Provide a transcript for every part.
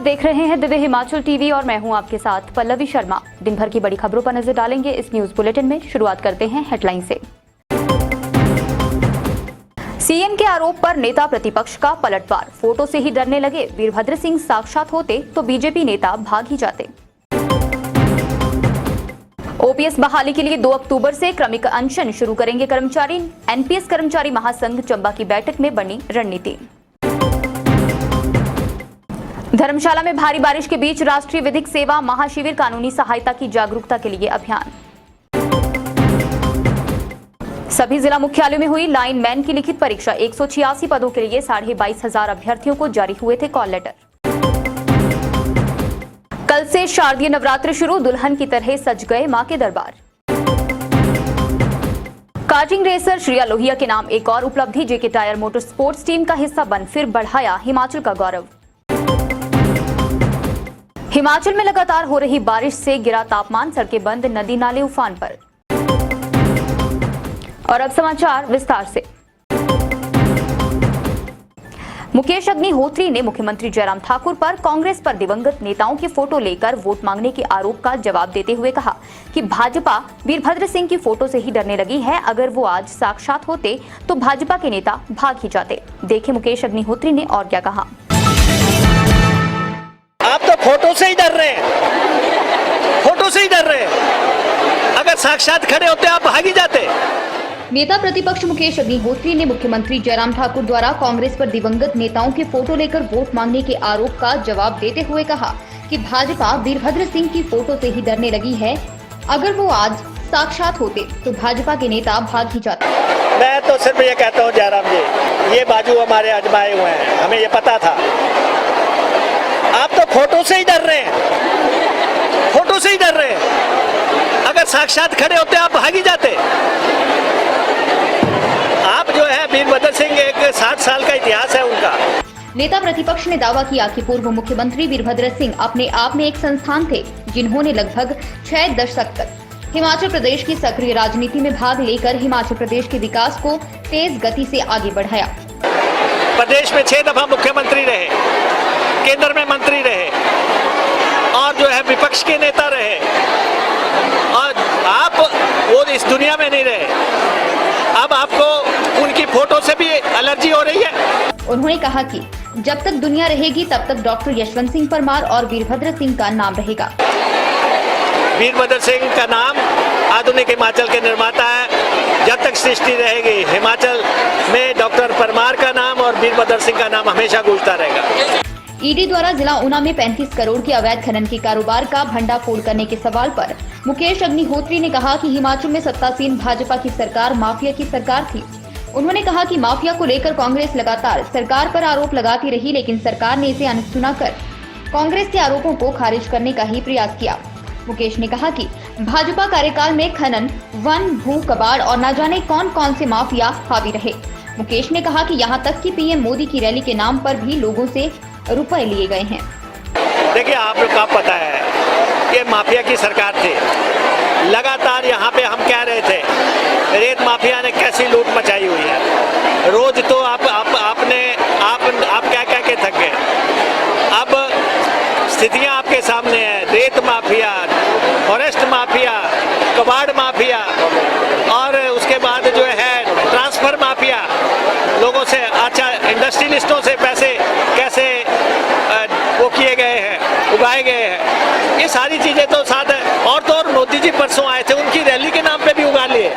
देख रहे हैं दिव्य हिमाचल टीवी और मैं हूं आपके साथ पल्लवी शर्मा। दिन भर की बड़ी खबरों पर नजर डालेंगे इस न्यूज बुलेटिन में। शुरुआत करते हैं हेडलाइन से। सीएम के आरोप पर नेता प्रतिपक्ष का पलटवार, फोटो से ही डरने लगे। वीरभद्र सिंह साक्षात होते तो बीजेपी नेता भाग ही जाते। ओपीएस बहाली के लिए 2 अक्टूबर से क्रमिक अनशन शुरू करेंगे कर्मचारी। एनपीएस कर्मचारी महासंघ चंबा की बैठक में बनी रणनीति। धर्मशाला में भारी बारिश के बीच राष्ट्रीय विधिक सेवा महाशिविर, कानूनी सहायता की जागरूकता के लिए अभियान। सभी जिला मुख्यालयों में हुई लाइनमैन की लिखित परीक्षा। 186 पदों के लिए 22,500 अभ्यर्थियों को जारी हुए थे कॉल लेटर। कल से शारदीय नवरात्र शुरू, दुल्हन की तरह सज गए मां के दरबार। कार्टिंग रेसर श्रेया लोहिया के नाम एक और उपलब्धि, जेके टायर मोटर स्पोर्ट्स टीम का हिस्सा बन फिर बढ़ाया हिमाचल का गौरव। हिमाचल में लगातार हो रही बारिश से गिरा तापमान, सड़कें बंद, नदी नाले उफान पर। और अब समाचार विस्तार से। मुकेश अग्निहोत्री ने मुख्यमंत्री जयराम ठाकुर पर कांग्रेस पर दिवंगत नेताओं की फोटो लेकर वोट मांगने के आरोप का जवाब देते हुए कहा कि भाजपा वीरभद्र सिंह की फोटो से ही डरने लगी है। अगर वो आज साक्षात होते तो भाजपा के नेता भाग ही जाते। देखिए मुकेश अग्निहोत्री ने और क्या कहा। आप तो फोटो से ही डर रहे हैं, फोटो से ही डर रहे हैं। अगर साक्षात खड़े होते आप भाग ही जाते। नेता प्रतिपक्ष मुकेश अग्निहोत्री ने मुख्यमंत्री जयराम ठाकुर द्वारा कांग्रेस पर दिवंगत नेताओं के फोटो लेकर वोट मांगने के आरोप का जवाब देते हुए कहा कि भाजपा वीरभद्र सिंह की फोटो से ही डरने लगी है। अगर वो आज साक्षात होते तो भाजपा के नेता भाग ही जाते। मैं तो सिर्फ ये कहता हूँ जयराम जी, ये बाजू हमारे आजमाए हुए हैं, हमें ये पता था। आप तो फोटो से ही डर रहे हैं, फोटो से ही डर रहे हैं। अगर साक्षात खड़े होते आप भाग ही जाते। आप जो है वीरभद्र सिंह, एक 60 साल का इतिहास है उनका। नेता प्रतिपक्ष ने दावा किया कि पूर्व मुख्यमंत्री वीरभद्र सिंह अपने आप में एक संस्थान थे, जिन्होंने लगभग 6 दशक तक हिमाचल प्रदेश की सक्रिय राजनीति में भाग लेकर हिमाचल प्रदेश के विकास को तेज गति से आगे बढ़ाया। प्रदेश में 6 दफा मुख्यमंत्री रहे, केंद्र में मंत्री रहे और जो है विपक्ष के नेता रहे, और आप वो इस दुनिया में नहीं रहे। अब आपको उनकी फोटो से भी एलर्जी हो रही है। उन्होंने कहा कि जब तक दुनिया रहेगी तब तक डॉक्टर यशवंत सिंह परमार और वीरभद्र सिंह का नाम रहेगा। वीरभद्र सिंह का नाम आधुनिक हिमाचल के निर्माता है। जब तक सृष्टि रहेगी हिमाचल में डॉक्टर परमार का नाम और वीरभद्र सिंह का नाम हमेशा गूंजता रहेगा। ईडी द्वारा जिला ऊना में 35 करोड़ के अवैध खनन के कारोबार का भंडाफोड़ करने के सवाल पर मुकेश अग्निहोत्री ने कहा कि हिमाचल में सत्तासीन भाजपा की सरकार माफिया की सरकार थी। उन्होंने कहा कि माफिया को लेकर कांग्रेस लगातार सरकार पर आरोप लगाती रही, लेकिन सरकार ने इसे अनसुना कर कांग्रेस के आरोपों को खारिज करने का ही प्रयास किया। मुकेश ने कहा कि भाजपा कार्यकाल में खनन, वन, भू कबाड़ और न जाने कौन कौन से माफिया हावी रहे। मुकेश ने कहा कि यहाँ तक कि पीएम मोदी की रैली के नाम पर भी लोगों से रुपए लिए गए हैं। देखिए आपको पता है कि माफिया की सरकार थी। लगातार यहाँ पे हम कह रहे थे रेत माफिया ने कैसी लूट मचाई हुई है। रोज तो आप क्या के थक गए। अब स्थितियाँ आपके सामने है। रेत माफिया, फॉरेस्ट माफिया, कबाड़ माफिया और उसके बाद जो है ट्रांसफर माफिया, लोगों से अच्छा इंडस्ट्रियलिस्टों से पैसे कैसे वो किए गए हैं, उगाए गए हैं। ये सारी चीजें तो साथ है। और तो और मोदी जी परसों आए थे, उनकी रैली के नाम पे भी उगा लिए।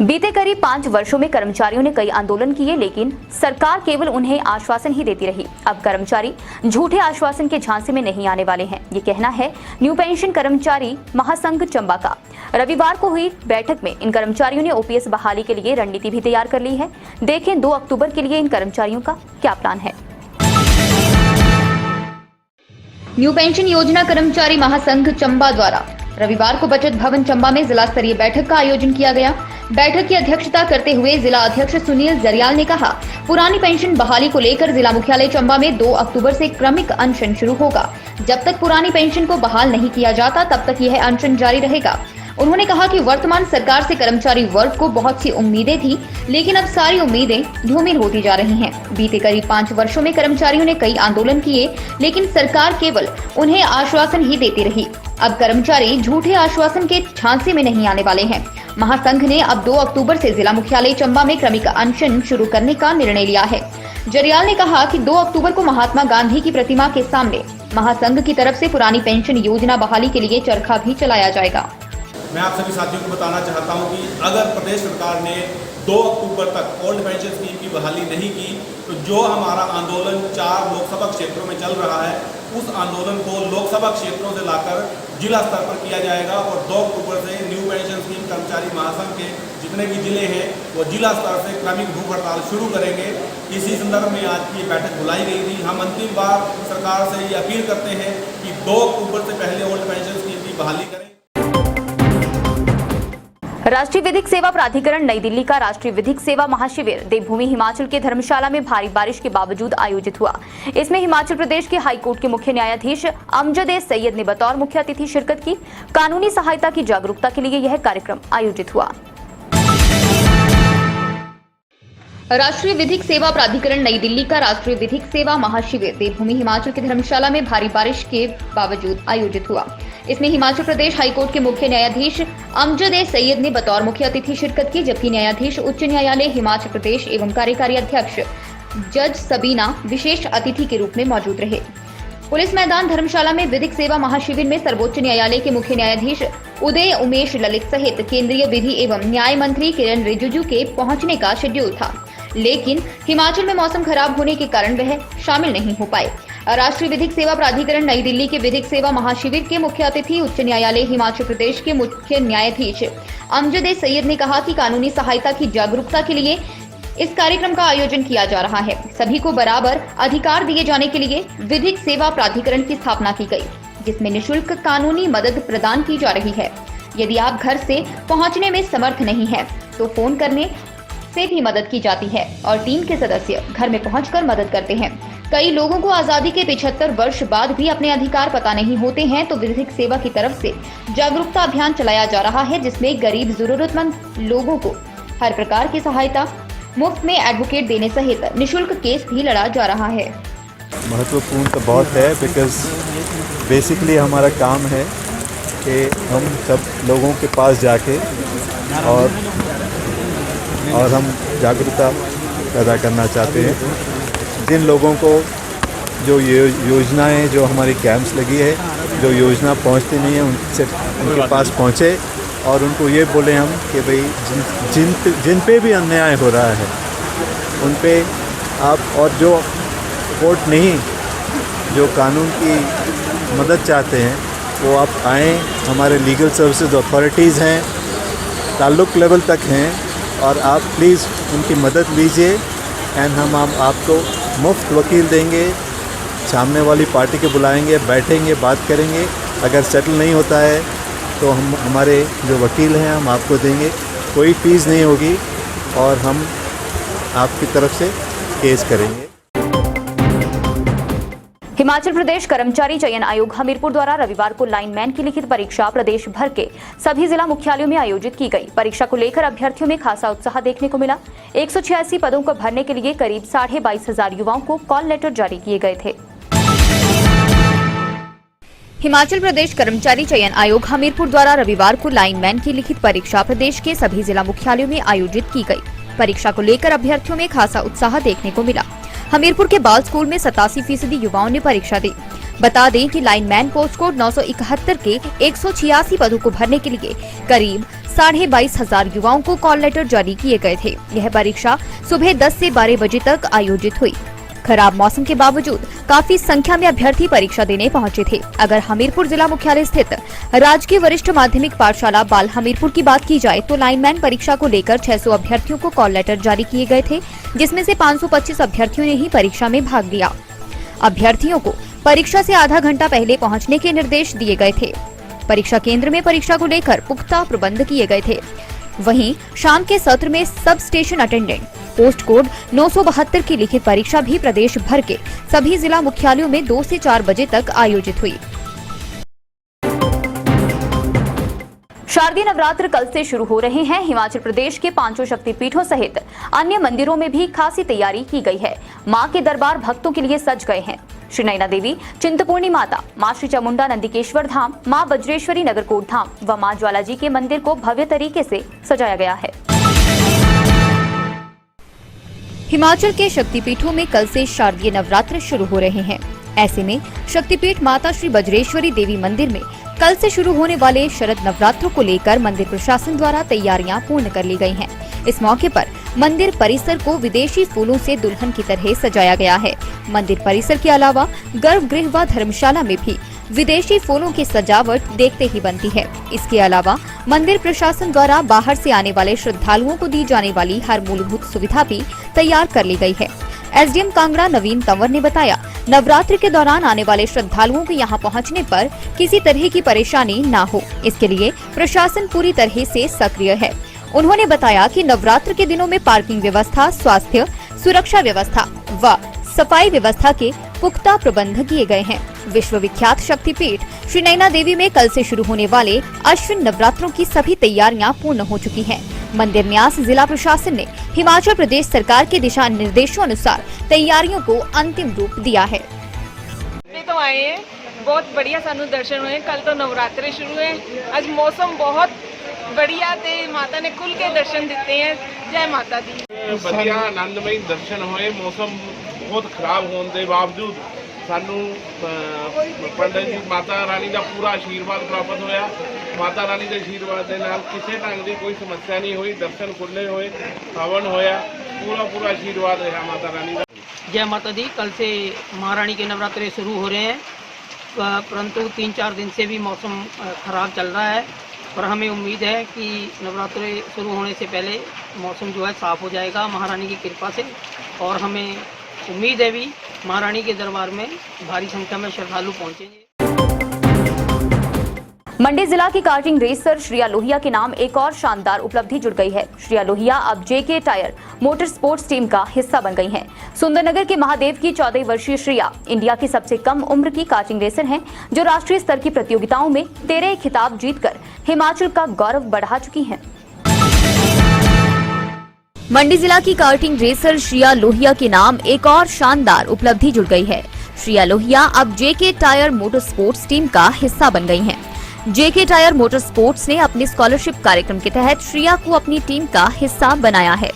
बीते करीब 5 वर्षों में कर्मचारियों ने कई आंदोलन किए, लेकिन सरकार केवल उन्हें आश्वासन ही देती रही। अब कर्मचारी झूठे आश्वासन के झांसे में नहीं आने वाले हैं, ये कहना है न्यू पेंशन कर्मचारी महासंघ चंबा का। रविवार को हुई बैठक में इन कर्मचारियों ने ओपीएस बहाली के लिए रणनीति भी तैयार कर ली है। देखें 2 अक्टूबर के लिए इन कर्मचारियों का क्या प्लान है। न्यू पेंशन योजना कर्मचारी महासंघ चंबा द्वारा रविवार को बचत भवन चंबा में जिला स्तरीय बैठक का आयोजन किया गया। बैठक की अध्यक्षता करते हुए जिला अध्यक्ष सुनील जरियाल ने कहा, पुरानी पेंशन बहाली को लेकर जिला मुख्यालय चंबा में 2 अक्टूबर से क्रमिक अनशन शुरू होगा। जब तक पुरानी पेंशन को बहाल नहीं किया जाता तब तक यह अनशन जारी रहेगा। उन्होंने कहा कि वर्तमान सरकार से कर्मचारी वर्ग को बहुत सी उम्मीदें थी, लेकिन अब सारी उम्मीदें धूमिल होती जा रही हैं। बीते करीब 5 वर्षों में कर्मचारियों ने कई आंदोलन किए, लेकिन सरकार केवल उन्हें आश्वासन ही देती रही। अब कर्मचारी झूठे आश्वासन के झांसे में नहीं आने वाले हैं। महासंघ ने अब 2 अक्टूबर से जिला मुख्यालय चंबा में क्रमिक अनशन शुरू करने का निर्णय लिया है। जरियाल ने कहा कि 2 अक्टूबर को महात्मा गांधी की प्रतिमा के सामने महासंघ की तरफ से पुरानी पेंशन योजना बहाली के लिए चरखा भी चलाया जाएगा। मैं आप सभी साथियों को बताना चाहता हूं कि अगर प्रदेश सरकार ने 2 अक्टूबर तक ओल्ड पेंशन स्कीम की बहाली नहीं की तो जो हमारा आंदोलन 4 लोकसभा क्षेत्रों में चल रहा है उस आंदोलन को लोकसभा क्षेत्रों से लाकर जिला स्तर पर किया जाएगा और 2 अक्टूबर से न्यू पेंशन स्कीम कर्मचारी महासंघ के जितने भी जिले हैं वो जिला स्तर से क्रमिक भूख हड़ताल शुरू करेंगे। इसी संदर्भ में आज की ये बैठक बुलाई गई थी। हम अंतिम बार सरकार से ये अपील करते हैं कि 2 अक्टूबर से पहले ओल्ड पेंशन स्कीम की बहाली करें। राष्ट्रीय विधिक सेवा प्राधिकरण नई दिल्ली का राष्ट्रीय विधिक सेवा महाशिविर देवभूमि हिमाचल के धर्मशाला में भारी बारिश के बावजूद आयोजित हुआ। इसमें हिमाचल प्रदेश के हाई कोर्ट के मुख्य न्यायाधीश अमजद ए सैयद ने बतौर मुख्य अतिथि शिरकत की। कानूनी सहायता की जागरूकता के लिए यह कार्यक्रम आयोजित हुआ। राष्ट्रीय विधिक सेवा प्राधिकरण नई दिल्ली का राष्ट्रीय विधिक सेवा महाशिविर देवभूमि हिमाचल के धर्मशाला में भारी बारिश के बावजूद आयोजित हुआ। इसमें हिमाचल प्रदेश हाईकोर्ट के मुख्य न्यायाधीश अमजद ए सैयद ने बतौर मुख्य अतिथि शिरकत की, जबकि न्यायाधीश उच्च न्यायालय हिमाचल प्रदेश एवं कार्यकारी अध्यक्ष जज सबीना विशेष अतिथि के रूप में मौजूद रहे। पुलिस मैदान धर्मशाला में विधिक सेवा महाशिविर में सर्वोच्च न्यायालय के मुख्य न्यायाधीश उदय उमेश ललित सहित केंद्रीय विधि एवं न्याय मंत्री किरण रिजिजू के पहुंचने का शेड्यूल था, लेकिन हिमाचल में मौसम खराब होने के कारण वह शामिल नहीं हो पाए। राष्ट्रीय विधिक सेवा प्राधिकरण नई दिल्ली के विधिक सेवा महाशिविर के मुख्य अतिथि उच्च न्यायालय हिमाचल प्रदेश के मुख्य न्यायाधीश अमजद ए सैयद ने कहा कि कानूनी सहायता की जागरूकता के लिए इस कार्यक्रम का आयोजन किया जा रहा है। सभी को बराबर अधिकार दिए जाने के लिए विधिक सेवा प्राधिकरण की स्थापना की गई, जिसमें निःशुल्क कानूनी मदद प्रदान की जा रही है। यदि आप घर से पहुंचने में समर्थ नहीं है तो फोन करने से भी मदद की जाती है और टीम के सदस्य घर में पहुंचकर मदद करते हैं। कई लोगों को आजादी के 75 वर्ष बाद भी अपने अधिकार पता नहीं होते हैं, तो विधिक सेवा की तरफ से जागरूकता अभियान चलाया जा रहा है, जिसमें गरीब जरूरतमंद लोगों को हर प्रकार की सहायता, मुफ्त में एडवोकेट देने सहित निःशुल्क केस भी लड़ा जा रहा है। महत्वपूर्ण तो बहुत है, बिकॉज बेसिकली हमारा काम है कि हम सब लोगों के पास जाके और हम जागरूकता पैदा करना चाहते हैं। जिन लोगों को जो योजनाएं जो हमारी कैंप्स लगी है, जो योजना पहुंचती नहीं है, उनके पास पहुंचे और उनको ये बोले हम कि भाई जिन पे भी अन्याय हो रहा है उन पे आप, और जो कोर्ट नहीं, जो कानून की मदद चाहते हैं वो आप आएँ। हमारे लीगल सर्विसेज अथॉरिटीज़ हैं, ताल्लुक़ लेवल तक हैं, और आप प्लीज़ उनकी मदद लीजिए एंड हम आपको मुफ्त वकील देंगे, सामने वाली पार्टी के बुलाएंगे, बैठेंगे, बात करेंगे। अगर सेटल नहीं होता है तो हम हमारे जो वकील हैं हम आपको देंगे, कोई फीस नहीं होगी और हम आपकी तरफ से केस करेंगे। हिमाचल प्रदेश कर्मचारी चयन आयोग हमीरपुर द्वारा रविवार को लाइनमैन की लिखित परीक्षा प्रदेश भर के सभी जिला मुख्यालयों में आयोजित की गई। परीक्षा को लेकर अभ्यर्थियों में खासा उत्साह देखने को मिला। 186 पदों को भरने के लिए करीब 22,500 युवाओं को कॉल लेटर जारी किए गए थे। हिमाचल प्रदेश कर्मचारी चयन आयोग हमीरपुर द्वारा रविवार को लाइनमैन की लिखित परीक्षा प्रदेश के सभी जिला मुख्यालयों में आयोजित की गई। परीक्षा को लेकर अभ्यर्थियों में खासा उत्साह देखने को मिला। हमीरपुर के बाल स्कूल में 87% युवाओं ने परीक्षा दी। बता दें कि लाइनमैन पोस्ट कोड 971 के 186 पदों को भरने के लिए करीब 22,500 युवाओं को कॉल लेटर जारी किए गए थे। यह परीक्षा सुबह 10 से 12 बजे तक आयोजित हुई। खराब मौसम के बावजूद काफी संख्या में अभ्यर्थी परीक्षा देने पहुंचे थे। अगर हमीरपुर जिला मुख्यालय स्थित राजकीय वरिष्ठ माध्यमिक पाठशाला बाल हमीरपुर की बात की जाए तो लाइनमैन परीक्षा को लेकर 600 अभ्यर्थियों को कॉल लेटर जारी किए गए थे, जिसमें से 525 अभ्यर्थियों ने ही परीक्षा में भाग लिया। अभ्यर्थियों को परीक्षा से आधा घंटा पहले पहुँचने के निर्देश दिए गए थे। परीक्षा केंद्र में परीक्षा को लेकर पुख्ता प्रबंध किए गए थे। वहीं शाम के सत्र में sub station attendant post code 972 की लिखित परीक्षा भी प्रदेश भर के सभी जिला मुख्यालयों में 2 से 4 बजे तक आयोजित हुई। शारदीय नवरात्र कल से शुरू हो रहे हैं। हिमाचल प्रदेश के 5 शक्तिपीठों सहित अन्य मंदिरों में भी खासी तैयारी की गई है। मां के दरबार भक्तों के लिए सज गए हैं। श्री नैना देवी, चिंतपूर्णी माता, मां श्री चामुंडा नंदिकेश्वर धाम, मां वज्रेश्वरी नगरकोट धाम व मां ज्वाला जी के मंदिर को भव्य तरीके से सजाया गया है। हिमाचल के शक्तिपीठों में कल से शारदीय नवरात्र शुरू हो रहे हैं। ऐसे में शक्तिपीठ माता श्री वज्रेश्वरी देवी मंदिर में कल से शुरू होने वाले शरद नवरात्रों को लेकर मंदिर प्रशासन द्वारा तैयारियां पूर्ण कर ली गई हैं। इस मौके पर मंदिर परिसर को विदेशी फूलों से दुल्हन की तरह सजाया गया है। मंदिर परिसर के अलावा गर्भगृह व धर्मशाला में भी विदेशी फूलों की सजावट देखते ही बनती है। इसके अलावा मंदिर प्रशासन द्वारा बाहर से आने वाले श्रद्धालुओं को दी जाने वाली हर मूलभूत सुविधा भी तैयार कर ली गई है। एसडीएम कांगड़ा नवीन तंवर ने बताया, नवरात्रि के दौरान आने वाले श्रद्धालुओं को यहां पहुंचने पर किसी तरह की परेशानी न हो, इसके लिए प्रशासन पूरी तरह से सक्रिय है। उन्होंने बताया कि नवरात्र के दिनों में पार्किंग व्यवस्था, स्वास्थ्य, सुरक्षा व्यवस्था व सफाई व्यवस्था के पुख्ता प्रबंध किए गए हैं। विश्व विख्यात शक्तिपीठ श्री नैना देवी में कल से शुरू होने वाले अश्विन नवरात्रों की सभी तैयारियां पूर्ण हो चुकी हैं। मंदिर न्यास जिला प्रशासन ने हिमाचल प्रदेश सरकार के दिशा निर्देशों अनुसार तैयारियों को अंतिम रूप दिया है। तो आए हैं, बहुत बढ़िया सानू दर्शन हुए। कल तो नवरात्रे शुरू है। आज मौसम बहुत बढ़िया ते माता ने खुल के दर्शन दिते हैं। जय माता दी। बढ़िया आनंदमय दर्शन होए। मौसम बहुत खराब होने के बावजूद सानू पंडित जी माता रानी का पूरा आशीर्वाद प्राप्त होया। माता रानी के आशीर्वाद के नाल किसी ढंग की कोई समस्या नहीं हुई। दर्शन खुले हुए, हवन होया, पूरा आशीर्वाद रहा माता रानी का। जय माता दी। कल से महारानी के नवरात्रे शुरू हो रहे हैं, परंतु 3-4 दिन से भी मौसम खराब चल रहा है, पर हमें उम्मीद है कि नवरात्रे शुरू होने से पहले मौसम जो है साफ हो जाएगा महारानी की कृपा से। और हमें उम्मीद है भी महारानी के दरबार में भारी संख्या में श्रद्धालु पहुंचेंगे। मंडी जिला की कार्टिंग रेसर श्रिया लोहिया के नाम एक और शानदार उपलब्धि जुड़ गई है। श्रिया लोहिया अब जेके टायर मोटर स्पोर्ट्स टीम का हिस्सा बन गई हैं। सुंदरनगर के महादेव की 14 वर्षीय श्रिया इंडिया की सबसे कम उम्र की कार्टिंग रेसर हैं, जो राष्ट्रीय स्तर की प्रतियोगिताओं में 13 खिताब जीतकर हिमाचल का गौरव बढ़ा चुकी हैं। मंडी जिला की कार्टिंग रेसर श्रिया लोहिया के नाम एक और शानदार उपलब्धि जुड़ गई है। श्रिया लोहिया अब जेके टायर मोटर स्पोर्ट्स टीम का हिस्सा बन गई हैं। जेके टायर मोटर स्पोर्ट्स ने अपने स्कॉलरशिप कार्यक्रम के तहत श्रिया को अपनी टीम का हिस्सा बनाया है।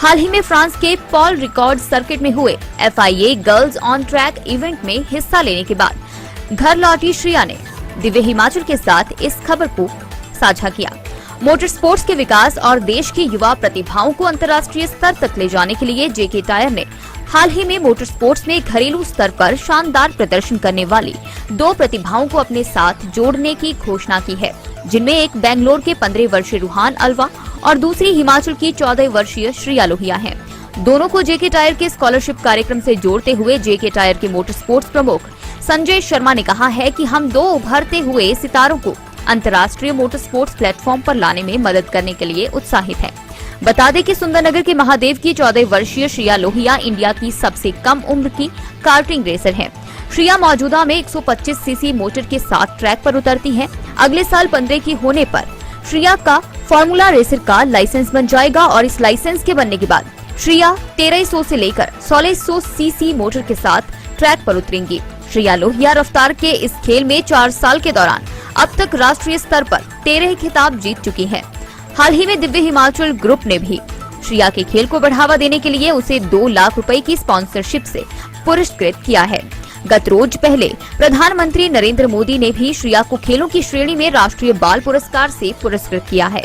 हाल ही में फ्रांस के पॉल रिकॉर्ड सर्किट में हुए FIA girls on track event में हिस्सा लेने के बाद घर लौटी श्रिया ने दिव्य हिमाचल के साथ इस खबर को साझा किया। मोटर स्पोर्ट्स के विकास और देश की युवा प्रतिभाओं को अंतर्राष्ट्रीय स्तर तक ले जाने के लिए जेके टायर ने हाल ही में मोटर स्पोर्ट्स में घरेलू स्तर पर शानदार प्रदर्शन करने वाली 2 प्रतिभाओं को अपने साथ जोड़ने की घोषणा की है, जिनमें एक बेंगलोर के 15 वर्षीय रूहान अल्वा और दूसरी हिमाचल की 14 वर्षीय श्रिया लोहिया हैं। दोनों को जेके टायर के स्कॉलरशिप कार्यक्रम से जोड़ते हुए जेके टायर के मोटर स्पोर्ट्स प्रमुख संजय शर्मा ने कहा है कि हम 2 उभरते हुए सितारों को अंतर्राष्ट्रीय मोटर स्पोर्ट्स प्लेटफॉर्म पर लाने में मदद करने के लिए उत्साहित है। बता दें कि सुंदरनगर के महादेव की 14 वर्षीय श्रिया लोहिया इंडिया की सबसे कम उम्र की कार्टिंग रेसर है। श्रिया मौजूदा में 125 सीसी मोटर के साथ ट्रैक पर उतरती हैं। अगले साल 15 की होने पर श्रिया का फॉर्मूला रेसर का लाइसेंस बन जाएगा और इस लाइसेंस के बनने के बाद श्रिया 1300 से लेकर 1600 सीसी मोटर के साथ ट्रैक पर उतरेंगी। श्रिया लोहिया रफ्तार के इस खेल में 4 साल के दौरान अब तक राष्ट्रीय स्तर पर 13 खिताब जीत चुकी हैं। हाल ही में दिव्य हिमाचल ग्रुप ने भी श्रिया के खेल को बढ़ावा देने के लिए उसे 2 लाख रुपए की स्पॉन्सरशिप से पुरस्कृत किया है। गत रोज पहले प्रधानमंत्री नरेंद्र मोदी ने भी श्रिया को खेलों की श्रेणी में राष्ट्रीय बाल पुरस्कार से पुरस्कृत किया है।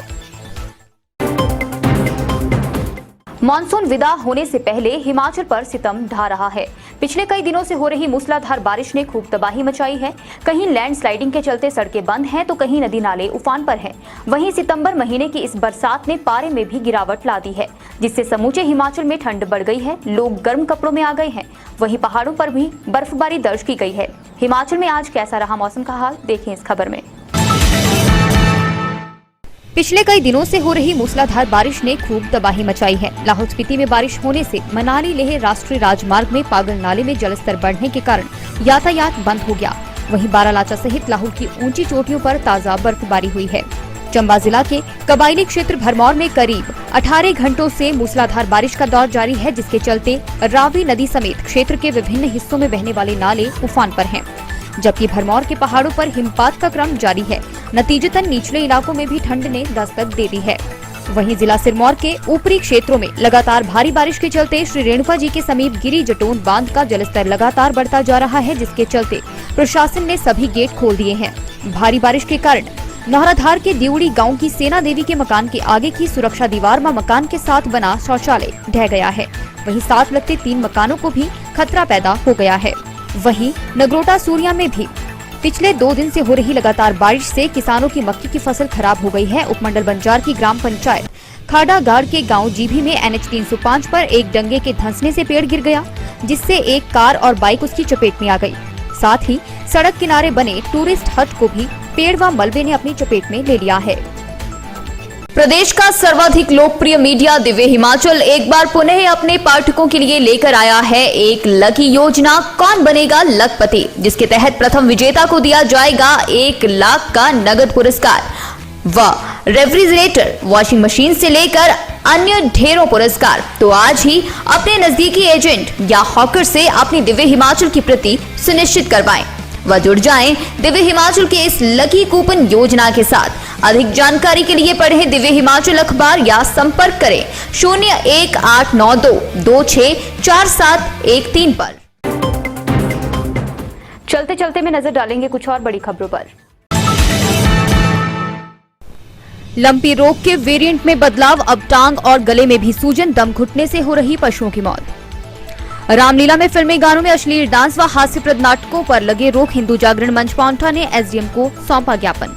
मॉनसून विदा होने से पहले हिमाचल पर सितम ढा रहा है। पिछले कई दिनों से हो रही मूसलाधार बारिश ने खूब तबाही मचाई है। कहीं लैंडस्लाइडिंग के चलते सड़कें बंद हैं तो कहीं नदी नाले उफान पर हैं। वहीं सितंबर महीने की इस बरसात ने पारे में भी गिरावट ला दी है, जिससे समूचे हिमाचल में ठंड बढ़ गई है। लोग गर्म कपड़ों में आ गए हैं। वहीं पहाड़ों पर भी बर्फबारी दर्ज की गई है। हिमाचल में आज कैसा रहा मौसम का हाल, देखें इस खबर में। पिछले कई दिनों से हो रही मूसलाधार बारिश ने खूब तबाही मचाई है। लाहौल स्पीति में बारिश होने से मनाली लेह राष्ट्रीय राजमार्ग में पागल नाले में जलस्तर बढ़ने के कारण यातायात बंद हो गया। वहीं बारालाचा सहित लाहौल की ऊंची चोटियों पर ताजा बर्फबारी हुई है। चंबा जिला के कबायली क्षेत्र भरमौर में करीब 18 घंटों से मूसलाधार बारिश का दौर जारी है, जिसके चलते रावी नदी समेत क्षेत्र के विभिन्न हिस्सों में बहने वाले नाले उफान पर हैं, जबकि भरमौर के पहाड़ों पर हिमपात का क्रम जारी है। नतीजतन निचले इलाकों में भी ठंड ने दस्तक दे दी है। वहीं जिला सिरमौर के ऊपरी क्षेत्रों में लगातार भारी बारिश के चलते श्री रेणुका जी के समीप गिरी जटोन बांध का जलस्तर लगातार बढ़ता जा रहा है, जिसके चलते प्रशासन ने सभी गेट खोल दिए हैं। भारी बारिश के कारण नौहराधार के दिउड़ी गांव की सेना देवी के मकान के आगे की सुरक्षा दीवार में मकान के साथ बना शौचालय ढह गया है। वहीं साथ लगते 3 मकानों को भी खतरा पैदा हो गया है। वहीं नगरोटा सूरिया में भी पिछले 2 दिन से हो रही लगातार बारिश से किसानों की मक्की की फसल खराब हो गई है। उपमंडल बंजार की ग्राम पंचायत खाड़ागाड़ के गांव जीभी में NH 305 पर एक डंगे के धंसने से पेड़ गिर गया, जिससे एक कार और बाइक उसकी चपेट में आ गई। साथ ही सड़क किनारे बने टूरिस्ट हट को भी पेड़ व मलबे ने अपनी चपेट में ले लिया है। प्रदेश का सर्वाधिक लोकप्रिय मीडिया दिव्य हिमाचल एक बार पुनः अपने पाठकों के लिए लेकर आया है एक लकी योजना कौन बनेगा लखपति, जिसके तहत प्रथम विजेता को दिया जाएगा 1 लाख का नगद पुरस्कार व रेफ्रिजरेटर, वॉशिंग मशीन से लेकर अन्य ढेरों पुरस्कार। तो आज ही अपने नजदीकी एजेंट या हॉकर से अपनी दिव्य हिमाचल की प्रति सुनिश्चित करवाएं व जुड़ जाएं दिव्य हिमाचल के इस लकी कूपन योजना के साथ। अधिक जानकारी के लिए पढ़ें दिव्य हिमाचल अखबार या संपर्क करें 01892 264713 पर। चलते चलते में नजर डालेंगे कुछ और बड़ी खबरों पर। लंपी रोग के वेरिएंट में बदलाव, अब टांग और गले में भी सूजन, दम घुटने से हो रही पशुओं की मौत। रामलीला में फिल्मी गानों में अश्लील डांस व हास्यप्रद नाटकों पर लगे रोक, हिंदू जागरण मंच पांवटा ने SDM को सौंपा ज्ञापन।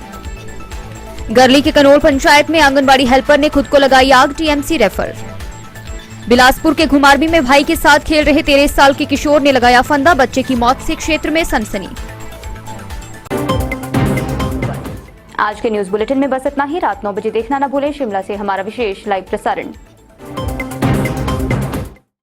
गरली के कनौर पंचायत में आंगनबाड़ी हेल्पर ने खुद को लगाई आग, TMC रेफर। बिलासपुर के घुमारवी में भाई के साथ खेल रहे 13 साल के किशोर ने लगाया फंदा, बच्चे की मौत से क्षेत्र में सनसनी। आज के न्यूज बुलेटिन में बस इतना ही। रात 9 बजे देखना न भूलें शिमला से हमारा विशेष लाइव प्रसारण।